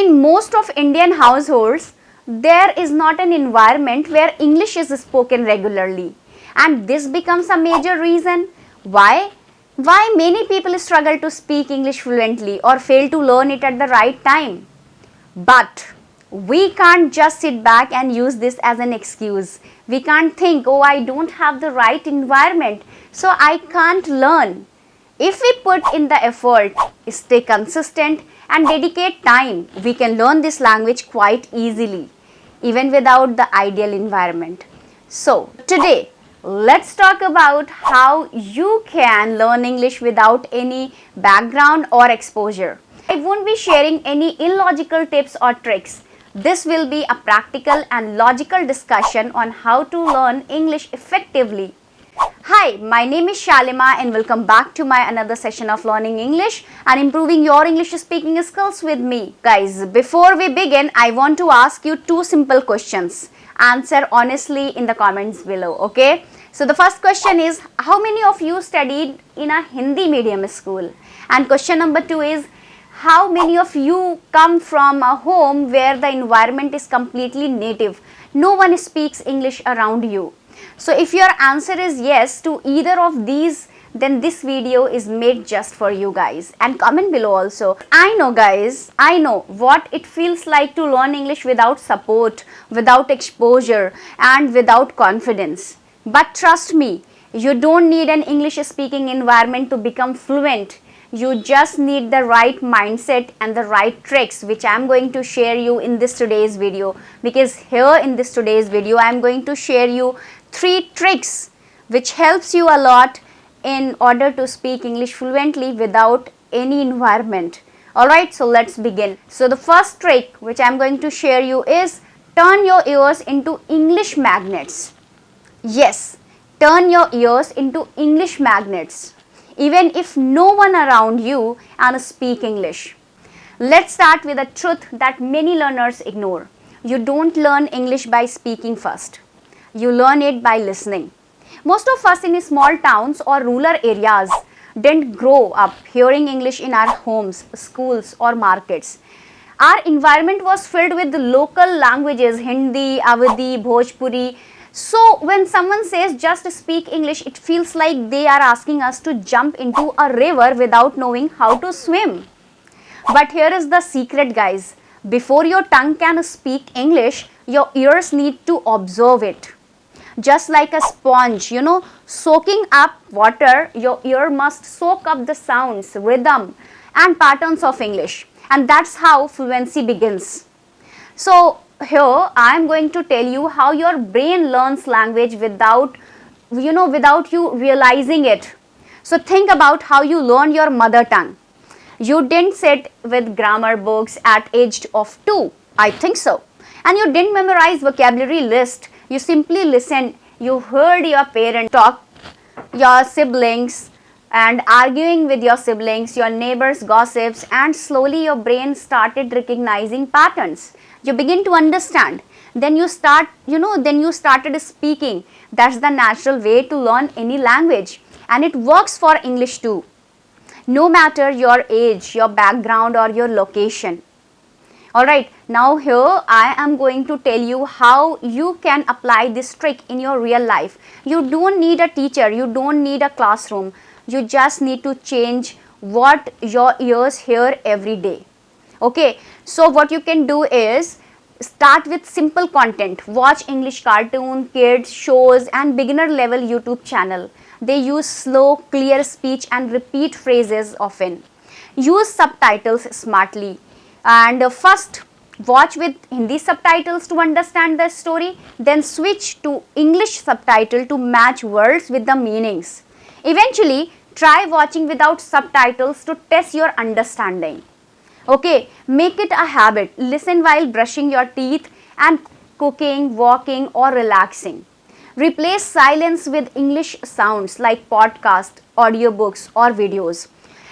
In most of Indian households, there is not an environment where English is spoken regularly. And this becomes a major reason why many people struggle to speak English fluently or fail to learn it at the right time. But we can't just sit back and use this as an excuse. We can't think, oh, I don't have the right environment, so I can't learn. If we put in the effort, stay consistent and dedicate time, we can learn this language quite easily, even without the ideal environment. So today, let's talk about how you can learn English without any background or exposure. I won't be sharing any illogical tips or tricks. This will be a practical and logical discussion on how to learn English effectively. Hi, my name is Shalima and welcome back to my another session of learning English and improving your English speaking skills with me. Guys, before we begin, I want to ask you two simple questions. Answer honestly in the comments below, okay? So the first question is, how many of you studied in a Hindi medium school? And question number two is, how many of you come from a home where the environment is completely native? No one speaks English around you. So if your answer is yes to either of these, then this video is made just for you guys. And comment below also. I know guys, I know what it feels like to learn English without support, without exposure and without confidence. But trust me, you don't need an English speaking environment to become fluent. You just need the right mindset and the right tricks, which I am going to share you in this today's video. Because here in this today's video, I am going to share you 3 tricks which helps you a lot in order to speak English fluently without any environment. Alright, so let's begin. So the first trick which I am going to share you is turn your ears into English magnets. Yes, turn your ears into English magnets, even if no one around you and speak English. Let's start with a truth that many learners ignore. You don't learn English by speaking first. You learn it by listening. Most of us in small towns or rural areas didn't grow up hearing English in our homes, schools or markets. Our environment was filled with the local languages, Hindi, Awadhi, Bhojpuri. So when someone says just speak English, it feels like they are asking us to jump into a river without knowing how to swim. But here is the secret, guys. Before your tongue can speak English, your ears need to observe it. Just like a sponge, soaking up water, your ear must soak up the sounds, rhythm and patterns of English. And that's how fluency begins. So here I am going to tell you how your brain learns language without you realizing it. So think about how you learn your mother tongue. You didn't sit with grammar books at age of 2, I think so. And you didn't memorize vocabulary list. You simply listened. You heard your parents talk, your siblings and arguing with your siblings, your neighbors' gossips, and slowly your brain started recognizing patterns. You begin to understand. Then you started speaking. That's the natural way to learn any language. And it works for English too. No matter your age, your background or your location. Alright, now here I am going to tell you how you can apply this trick in your real life. You don't need a teacher, you don't need a classroom. You just need to change what your ears hear every day. Okay, so what you can do is start with simple content. Watch English cartoon, kids, shows and beginner level YouTube channel. They use slow, clear speech and repeat phrases often. Use subtitles smartly. And first watch with Hindi subtitles to understand the story, then switch to English subtitle to match words with the meanings. Eventually, try watching without subtitles to test your understanding. Okay, make it a habit. Listen while brushing your teeth and cooking, walking or relaxing. Replace silence with English sounds like podcasts, audiobooks or videos.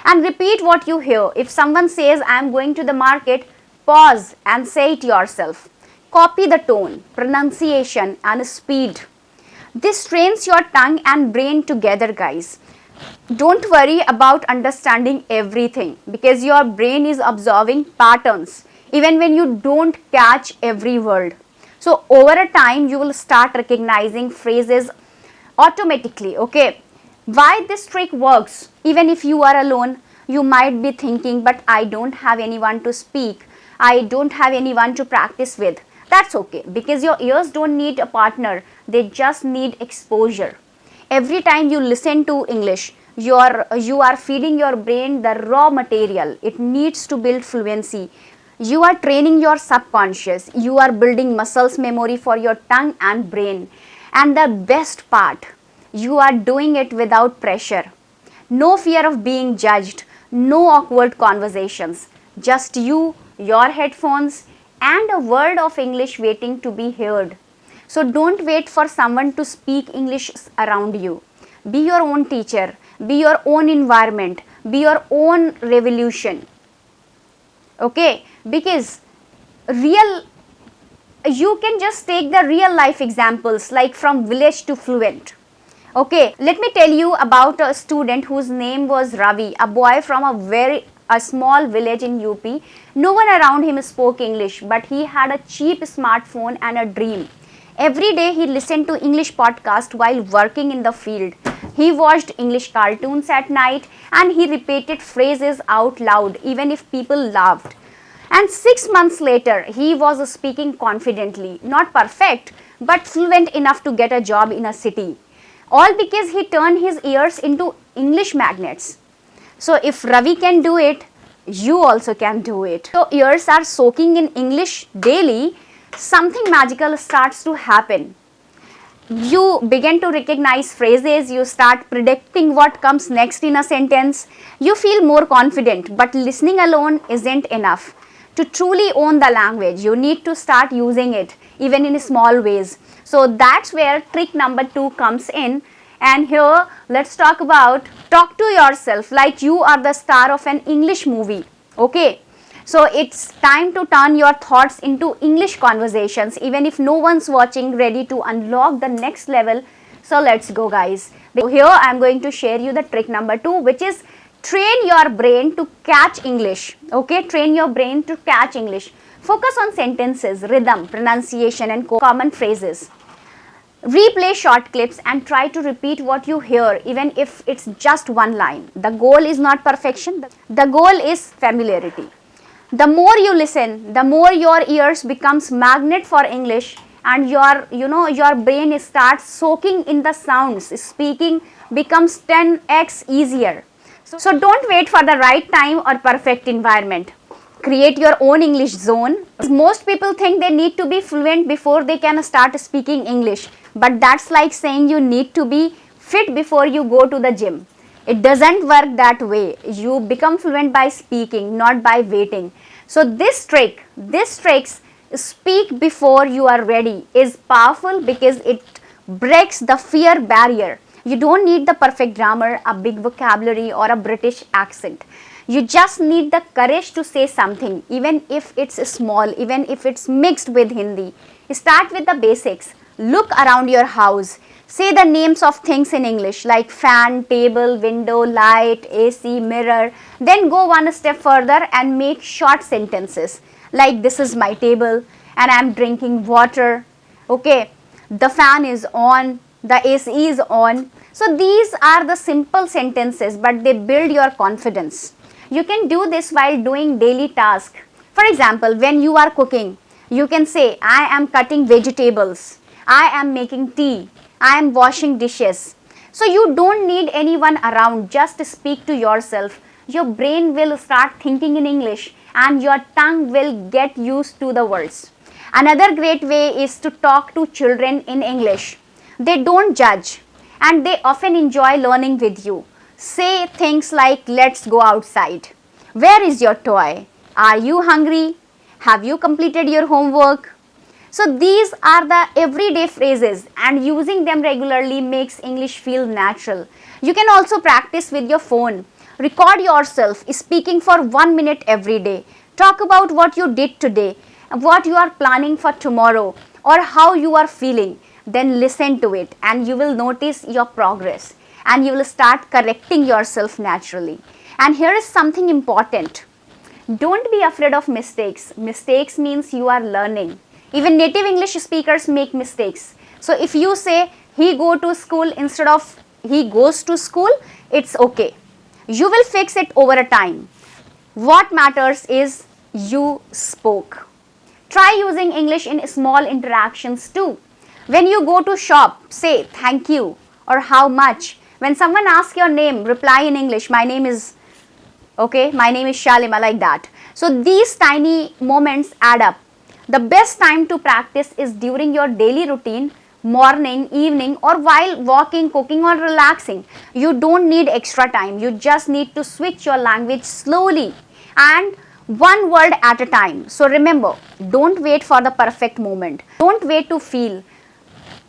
And repeat what you hear. If someone says, I am going to the market, pause and say it yourself. Copy the tone, pronunciation and speed. This trains your tongue and brain together, guys. Don't worry about understanding everything because your brain is observing patterns. even when you don't catch every word. So over a time, you will start recognizing phrases automatically. Okay, why this trick works? Even if you are alone, you might be thinking, but I don't have anyone to speak, I don't have anyone to practice with. That's okay, because your ears don't need a partner, they just need exposure. Every time you listen to English, you are feeding your brain the raw material it needs to build fluency. You are training your subconscious, you are building muscles memory for your tongue and brain. And the best part, you are doing it without pressure. No fear of being judged, no awkward conversations, just you, your headphones, and a word of English waiting to be heard. So don't wait for someone to speak English around you. Be your own teacher, be your own environment, be your own revolution. Okay, because real you can just take the real life examples like from village to fluent. Okay, let me tell you about a student whose name was Ravi, a boy from a small village in UP. No one around him spoke English, but he had a cheap smartphone and a dream. Every day he listened to English podcast while working in the field. He watched English cartoons at night and he repeated phrases out loud even if people laughed. And 6 months later, he was speaking confidently, not perfect, but fluent enough to get a job in a city. All because he turned his ears into English magnets. So if Ravi can do it, you also can do it. So ears are soaking in English daily, something magical starts to happen. You begin to recognize phrases, you start predicting what comes next in a sentence. You feel more confident, but listening alone isn't enough. To truly own the language, you need to start using it, even in small ways. So that's where trick number 2 comes in. And here, let's talk about talk to yourself like you are the star of an English movie. Okay, so it's time to turn your thoughts into English conversations, even if no one's watching, ready to unlock the next level. So let's go, guys. So here I'm going to share you the trick number 2, which is train your brain to catch English. Okay, train your brain to catch English. Focus on sentences, rhythm, pronunciation, and common phrases. Replay short clips and try to repeat what you hear, even if it's just one line. The goal is not perfection, the goal is familiarity. The more you listen, the more your ears becomes magnet for English, and your brain starts soaking in the sounds. Speaking becomes 10x easier. So don't wait for the right time or perfect environment. Create your own English zone. Most people think they need to be fluent before they can start speaking English. But that's like saying you need to be fit before you go to the gym. It doesn't work that way. You become fluent by speaking, not by waiting. So this trick, speak before you are ready, is powerful because it breaks the fear barrier. You don't need the perfect grammar, a big vocabulary, or a British accent. You just need the courage to say something, even if it's small, even if it's mixed with Hindi. Start with the basics. Look around your house. Say the names of things in English like fan, table, window, light, AC, mirror. Then go one step further and make short sentences like this is my table and I'm drinking water. Okay, the fan is on, the AC is on. So these are the simple sentences, but they build your confidence. You can do this while doing daily tasks. For example, when you are cooking, you can say, I am cutting vegetables, I am making tea, I am washing dishes. So you don't need anyone around, just speak to yourself. Your brain will start thinking in English and your tongue will get used to the words. Another great way is to talk to children in English. They don't judge and they often enjoy learning with you. Say things like, let's go outside. Where is your toy? Are you hungry? Have you completed your homework? So these are the everyday phrases, and using them regularly makes English feel natural. You can also practice with your phone. Record yourself speaking for 1 minute every day. Talk about what you did today, what you are planning for tomorrow, or how you are feeling. Then listen to it and you will notice your progress. And you will start correcting yourself naturally. And here is something important. Don't be afraid of mistakes. Mistakes means you are learning. Even native English speakers make mistakes. So if you say he go to school instead of he goes to school, it's okay. You will fix it over a time. What matters is you spoke. Try using English in small interactions too. When you go to shop, say thank you or how much. When someone asks your name, reply in English, my name is Shalima, like that. So these tiny moments add up. The best time to practice is during your daily routine, morning, evening, or while walking, cooking, or relaxing. You don't need extra time. You just need to switch your language slowly and one word at a time. So remember, don't wait for the perfect moment. Don't wait to feel.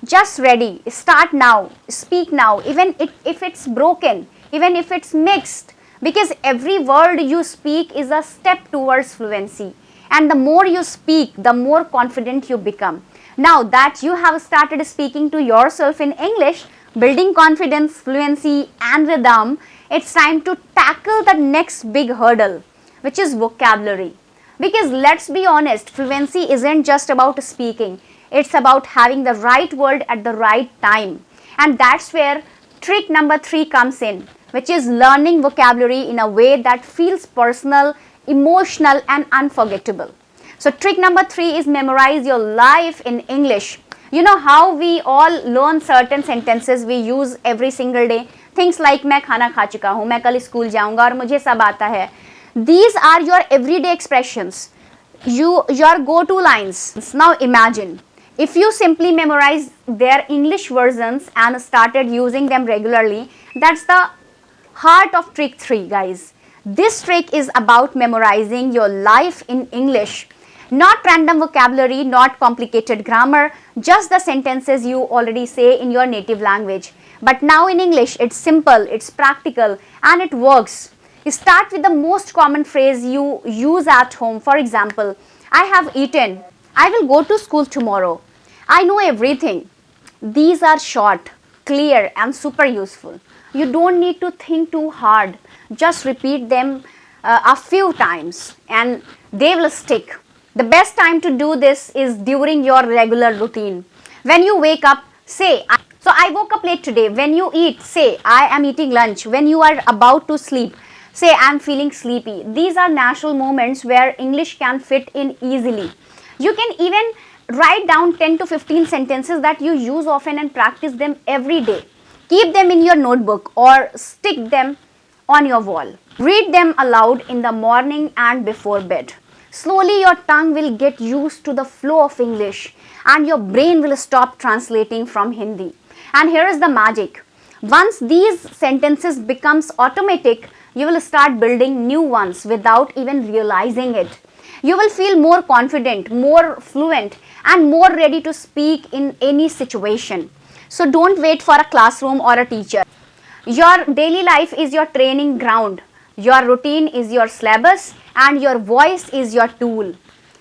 Just ready. Start now. Speak now. Even if it's broken, even if it's mixed. Because every word you speak is a step towards fluency. And the more you speak, the more confident you become. Now that you have started speaking to yourself in English, building confidence, fluency, and rhythm, it's time to tackle the next big hurdle, which is vocabulary. Because let's be honest, fluency isn't just about speaking, it's about having the right word at the right time. And that's where trick number 3 comes in, which is learning vocabulary in a way that feels personal, emotional, and unforgettable. So trick number 3 is memorize your life in English. You know how we all learn certain sentences we use every single day. Things like मैं खाना खा चुका हूँ, मैं कल school जाऊँगा और मुझे सब आता है. These are your everyday expressions, your go-to lines. Now imagine, if you simply memorize their English versions and started using them regularly, that's the heart of trick 3, guys. This trick is about memorizing your life in English. Not random vocabulary, not complicated grammar, just the sentences you already say in your native language. But now in English, it's simple, it's practical, and it works. Start with the most common phrase you use at home. For example, I have eaten. I will go to school tomorrow. I know everything. These are short, clear, and super useful. You don't need to think too hard. Just repeat them a few times and they will stick. The best time to do this is during your regular routine. When you wake up, say, so I woke up late today. When you eat, say, I am eating lunch. When you are about to sleep, say, I am feeling sleepy. These are natural moments where English can fit in easily. You can even write down 10 to 15 sentences that you use often and practice them every day. Keep them in your notebook or stick them on your wall. Read them aloud in the morning and before bed. Slowly your tongue will get used to the flow of English and your brain will stop translating from Hindi. And here is the magic. Once these sentences becomes automatic, you will start building new ones without even realizing it. You will feel more confident, more fluent, and more ready to speak in any situation. So don't wait for a classroom or a teacher. Your daily life is your training ground. Your routine is your syllabus and your voice is your tool.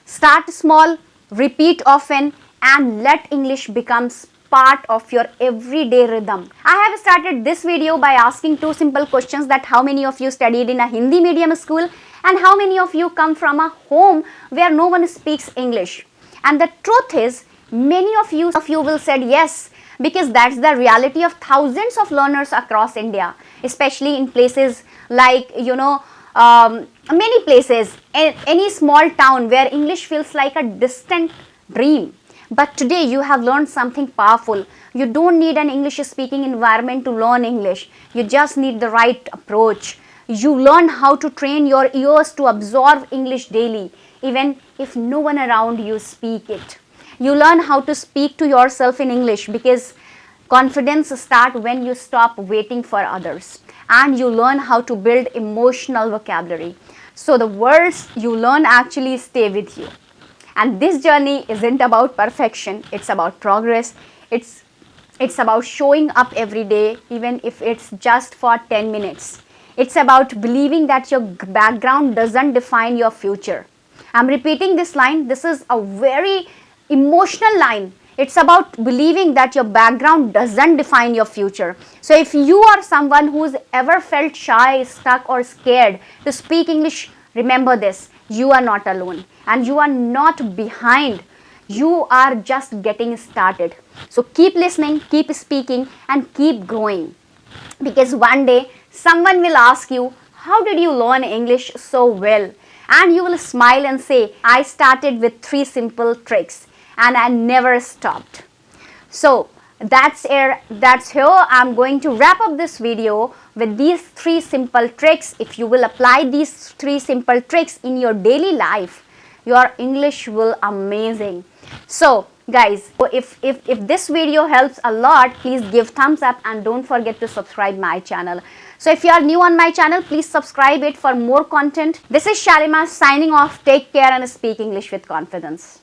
Start small, repeat often, and let English becomes part of your everyday rhythm. I have started this video by asking 2 simple questions, that how many of you studied in a Hindi medium school and how many of you come from a home where no one speaks English. And the truth is, many of you will said yes, because that's the reality of thousands of learners across India, especially in places like, many places, any small town where English feels like a distant dream. But today you have learned something powerful. You don't need an English speaking environment to learn English. You just need the right approach. You learn how to train your ears to absorb English daily, even if no one around you speak it. You learn how to speak to yourself in English, because confidence starts when you stop waiting for others. And you learn how to build emotional vocabulary. So the words you learn actually stay with you. And this journey isn't about perfection, it's about progress. It's about showing up every day, even if it's just for 10 minutes. It's about believing that your background doesn't define your future. I'm repeating this line. This is a very emotional line. It's about believing that your background doesn't define your future. So if you are someone who's ever felt shy, stuck, or scared to speak English Remember this, you are not alone and you are not behind. You are just getting started. So keep listening, keep speaking, and keep growing. Because one day someone will ask you, how did you learn English so well? And you will smile and say, I started with 3 simple tricks and I never stopped. So that's here. I'm going to wrap up this video with these 3 simple tricks. If you will apply these 3 simple tricks in your daily life, your English will amazing. So guys, if this video helps a lot, please give thumbs up and don't forget to subscribe my channel. So if you are new on my channel, please subscribe it for more content. This is Shalima signing off. Take care and speak English with confidence.